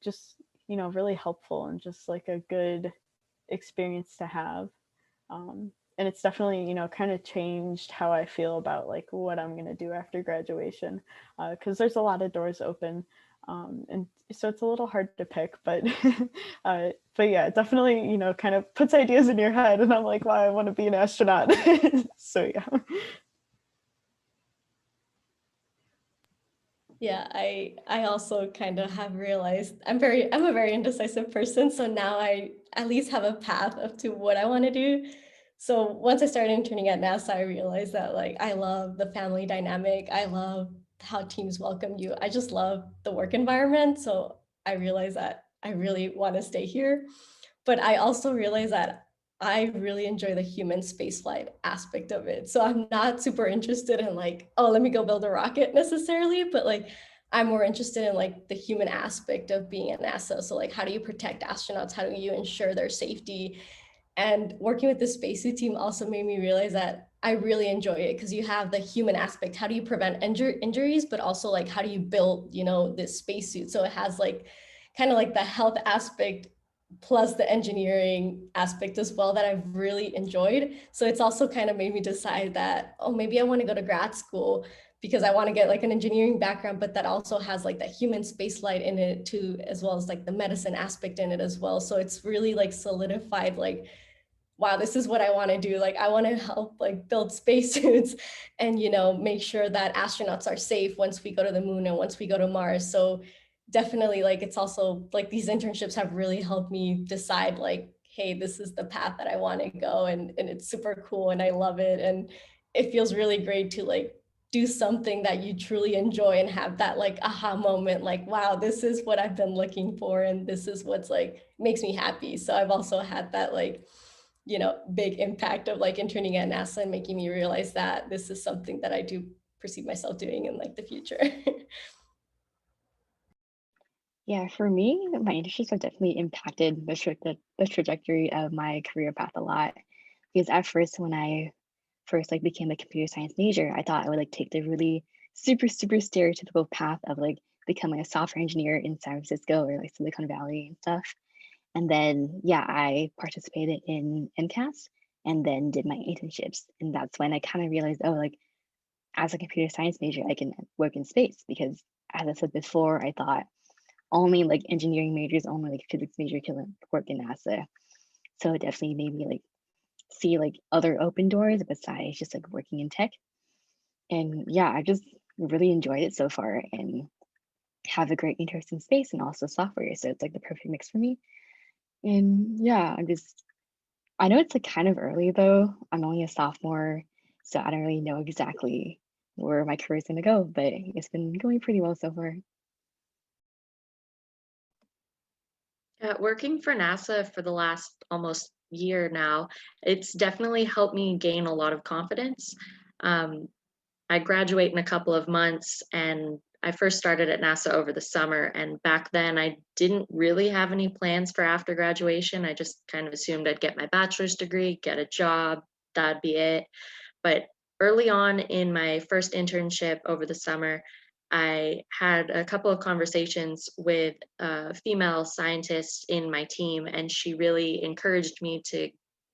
just, really helpful and just like a good experience to have. And it's definitely, kind of changed how I feel about like what I'm going to do after graduation, because there's a lot of doors open. And so it's a little hard to pick, but yeah, definitely, kind of puts ideas in your head. And I'm like, wow, I want to be an astronaut. So yeah. Yeah, I also kind of have realized I'm a very indecisive person. So now I at least have a path up to what I want to do. So once I started interning at NASA, I realized that like I love the family dynamic. I love how teams welcome you. I just love the work environment. So I realized that I really want to stay here. But I also realized that I really enjoy the human spaceflight aspect of it. So I'm not super interested in like, oh, let me go build a rocket necessarily, but like I'm more interested in like the human aspect of being at NASA. So like, how do you protect astronauts? How do you ensure their safety? And working with the Spacesuit team also made me realize that I really enjoy it because you have the human aspect. How do you prevent injuries, but also like, how do you build, you know, this spacesuit? So it has like kind of like the health aspect plus the engineering aspect as well that I've really enjoyed. So it's also kind of made me decide that, oh, maybe I want to go to grad school because I want to get like an engineering background, but that also has like that human spaceflight in it too, as well as like the medicine aspect in it as well. So it's really like solidified like, wow, this is what I want to do. Like, I want to help like build spacesuits and, you know, make sure that astronauts are safe once we go to the moon and once we go to Mars. So definitely like, it's also like these internships have really helped me decide like, hey, this is the path that I want to go. And it's super cool and I love it. And it feels really great to like do something that you truly enjoy and have that like aha moment, like, wow, this is what I've been looking for. And this is what's like makes me happy. So I've also had that like, you know, big impact of like interning at NASA and making me realize that this is something that I do perceive myself doing in like the future. Yeah, for me, my internships have definitely impacted the trajectory of my career path a lot. Because at first, when I first like became a computer science major, I thought I would like take the really super stereotypical path of like becoming a software engineer in San Francisco or like Silicon Valley and stuff. And then yeah, I participated in MCAS and then did my internships. And that's when I kind of realized, oh, like as a computer science major, I can work in space because as I said before, I thought only like engineering majors, only like physics major can work in NASA. So it definitely made me like see like other open doors besides just like working in tech. And yeah, I just really enjoyed it so far and have a great interest in space and also software. So it's like the perfect mix for me. And yeah, I know it's like kind of early though. I'm only a sophomore, so I don't really know exactly where my career is gonna go, but it's been going pretty well so far. Working for NASA for the last almost year now, it's definitely helped me gain a lot of confidence. Um, I graduate in a couple of months and I first started at NASA over the summer. And back then I didn't really have any plans for after graduation. I just kind of assumed I'd get my bachelor's degree, get a job, that'd be it. But early on in my first internship over the summer, I had a couple of conversations with a female scientist in my team, and she really encouraged me to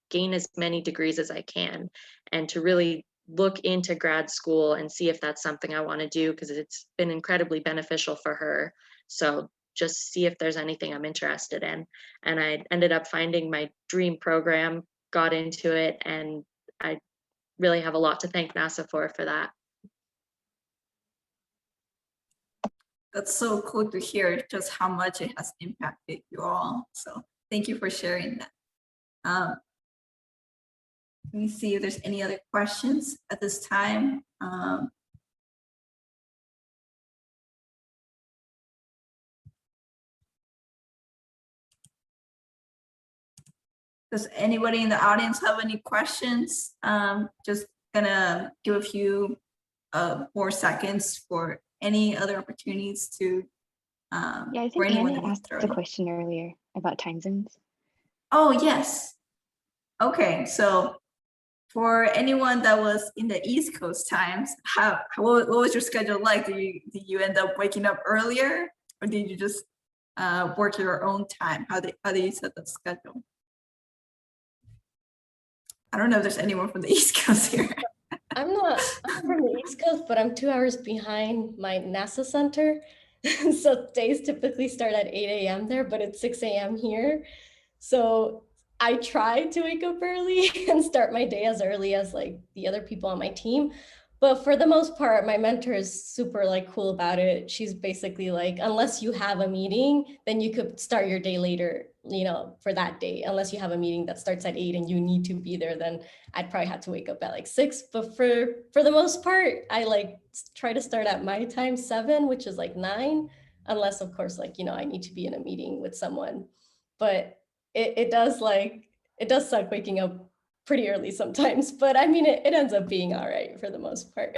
gain as many degrees as I can and to really look into grad school and see if that's something I want to do because it's been incredibly beneficial for her. So just see if there's anything I'm interested in. And I ended up finding my dream program, got into it, and I really have a lot to thank NASA for that. That's so cool to hear just how much it has impacted you all. So thank you for sharing that. Let me see if there's any other questions at this time. Does anybody in the audience have any questions? Just gonna give a few more seconds for any other opportunities to Yeah, I for think anyone Anna to asked throw the in. question earlier about time zones. Oh, yes. Okay, so for anyone that was in the East Coast times, what was your schedule like? Did you end up waking up earlier, or did you just work your own time? How did you set the schedule? I don't know if there's anyone from the East Coast here. I'm from the East Coast, but I'm 2 hours behind my NASA center. So days typically start at 8 a.m. there, but it's 6 a.m. here. So I try to wake up early and start my day as early as like the other people on my team. But for the most part, my mentor is super like cool about it. She's basically like, unless you have a meeting, then you could start your day later for that day, unless you have a meeting that starts at 8 and you need to be there, then I'd probably have to wake up at like 6. But for the most part, I like try to start at my time, 7, which is like 9, unless of course, like, I need to be in a meeting with someone. But it does suck waking up pretty early sometimes, but I mean, it ends up being all right for the most part.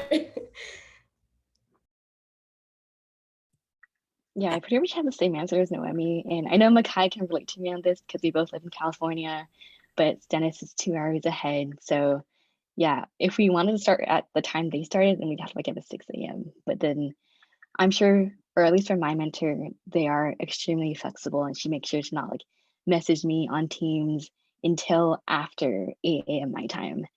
Yeah, I pretty much have the same answer as Noemi. And I know Makai can relate to me on this because we both live in California, but Dennis is 2 hours ahead. So yeah, if we wanted to start at the time they started, then we'd have to wake up at 6 a.m. But then I'm sure, or at least for my mentor, they are extremely flexible and she makes sure to not like message me on Teams until after 8 a.m. my time.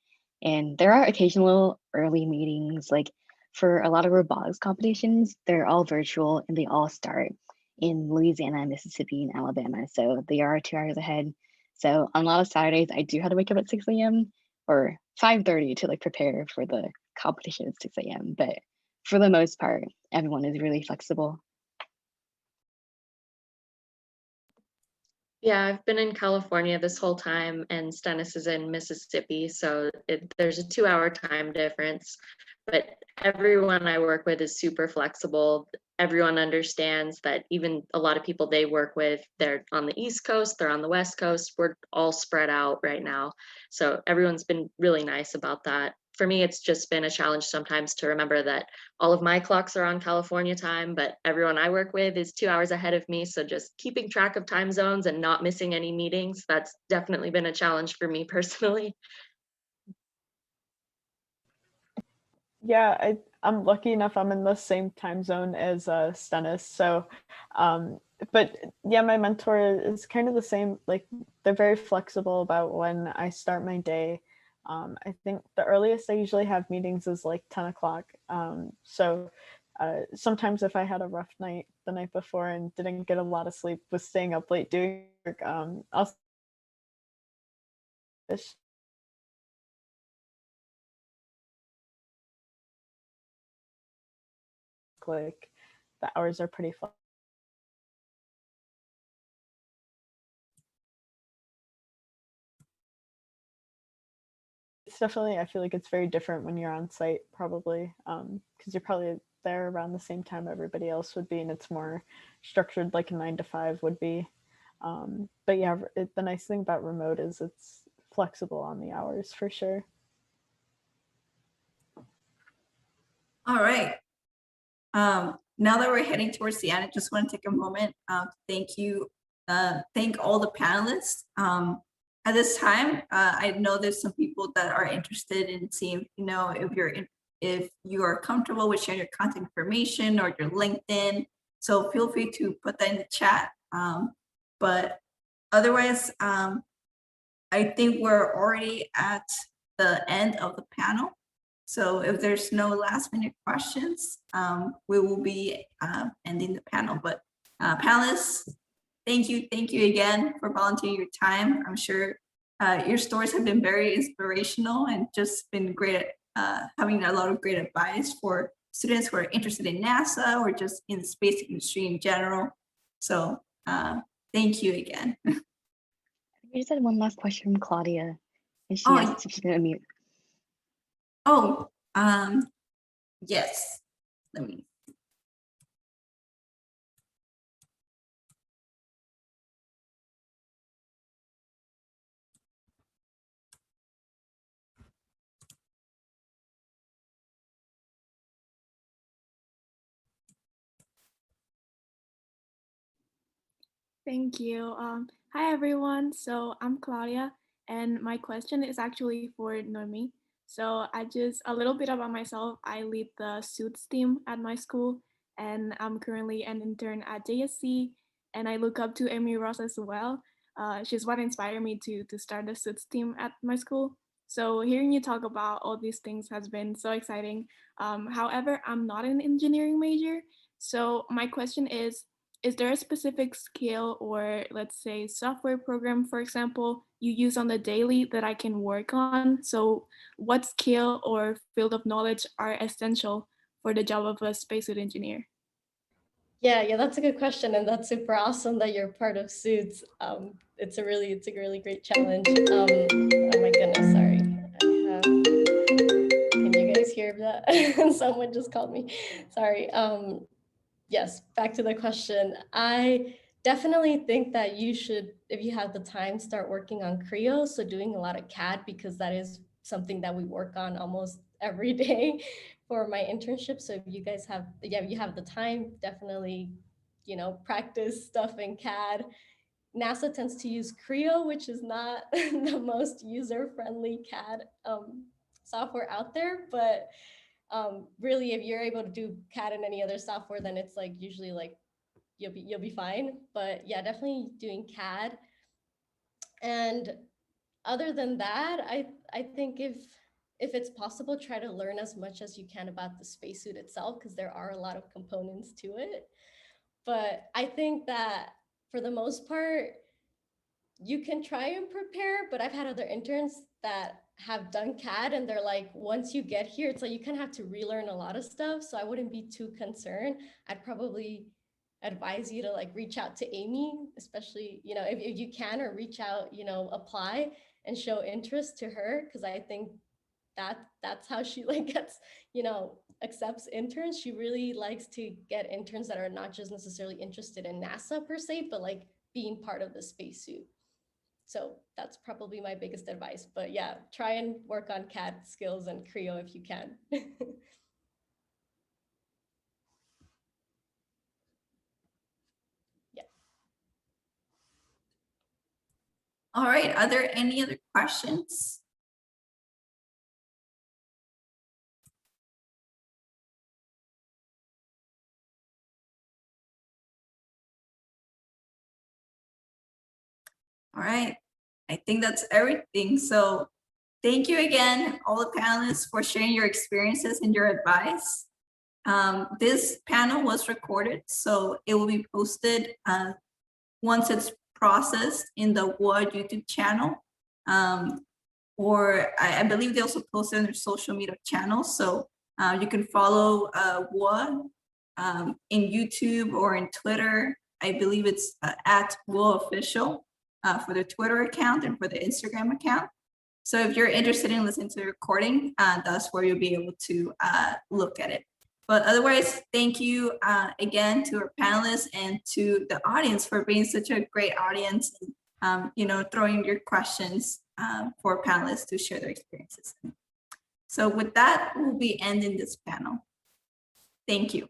And there are occasional early meetings, like for a lot of robotics competitions, they're all virtual and they all start in Louisiana, Mississippi, and Alabama. So they are 2 hours ahead. So on a lot of Saturdays, I do have to wake up at 6 a.m. or 5:30 to like prepare for the competition at 6 a.m. But for the most part, everyone is really flexible. Yeah, I've been in California this whole time, and Stennis is in Mississippi, so there's a 2-hour time difference. But everyone I work with is super flexible. Everyone understands that even a lot of people they work with, they're on the East Coast, they're on the West Coast. We're all spread out right now. So everyone's been really nice about that. For me, it's just been a challenge sometimes to remember that all of my clocks are on California time, but everyone I work with is 2 hours ahead of me. So just keeping track of time zones and not missing any meetings, that's definitely been a challenge for me personally. Yeah, I'm lucky enough I'm in the same time zone as Stennis. So, but yeah, my mentor is kind of the same. Like they're very flexible about when I start my day. I think the earliest I usually have meetings is like 10 o'clock. So sometimes if I had a rough night the night before and didn't get a lot of sleep, was staying up late doing work, I'll like the hours are pretty flexible. It's definitely, I feel like it's very different when you're on site, probably, because you're probably there around the same time everybody else would be, and it's more structured like a 9 to 5 would be. But yeah, the nice thing about remote is it's flexible on the hours for sure. All right. Now that we're heading towards the end, I just want to take a moment to thank all the panelists. At this time, I know there's some people that are interested in seeing, if you are comfortable with sharing your contact information or your LinkedIn. So feel free to put that in the chat. But otherwise, I think we're already at the end of the panel. So if there's no last minute questions, we will be ending the panel. But panelists, thank you again for volunteering your time. I'm sure your stories have been very inspirational and just been great at having a lot of great advice for students who are interested in NASA or just in the space industry in general. So thank you again. We just had one last question from Claudia, and she Oh, asked if she's going to mute. Oh, yes. Let me. Thank you. Hi, everyone. So I'm Claudia, and my question is actually for Noemi. So a little bit about myself. I lead the suits team at my school, and I'm currently an intern at JSC, and I look up to Amy Ross as well. She's what inspired me to start the suits team at my school. So hearing you talk about all these things has been so exciting. However, I'm not an engineering major. So my question is there a specific skill or let's say software program, for example, you use on the daily that I can work on? So what skill or field of knowledge are essential for the job of a spacesuit engineer? Yeah, that's a good question, and that's super awesome that you're part of Suits. It's a really great challenge. Oh my goodness, sorry. Can you guys hear that? Someone just called me. Sorry. Yes, back to the question. I definitely think that you should, if you have the time, start working on Creo. So doing a lot of CAD, because that is something that we work on almost every day for my internship. So if you guys have, you have the time, definitely, practice stuff in CAD. NASA tends to use Creo, which is not the most user-friendly CAD software out there, but really, if you're able to do CAD in any other software, then it's like usually like you'll be fine. But yeah, definitely doing CAD. And other than that, I think if it's possible, try to learn as much as you can about the spacesuit itself, because there are a lot of components to it. But I think that for the most part, you can try and prepare, but I've had other interns that have done CAD and they're like, once you get here, it's like you kind of have to relearn a lot of stuff. So I wouldn't be too concerned. I'd probably advise you to like reach out to Amy, especially, if you can, or reach out, apply and show interest to her. Cause I think that's how she like gets, accepts interns. She really likes to get interns that are not just necessarily interested in NASA per se, but like being part of the spacesuit. So that's probably my biggest advice. But yeah, try and work on CAD skills and Creo if you can. Yeah. All right, are there any other questions? All right, I think that's everything. So thank you again, all the panelists, for sharing your experiences and your advice. This panel was recorded, so it will be posted once it's processed in the WoAA YouTube channel. Or I believe they also post it on their social media channels. So you can follow WoAA in YouTube or in Twitter. I believe it's at WoAA Official for the Twitter account and for the Instagram account. So if you're interested in listening to the recording, that's where you'll be able to look at it. But otherwise, thank you again to our panelists and to the audience for being such a great audience, and throwing your questions for panelists to share their experiences. So with that, we'll be ending this panel. Thank you.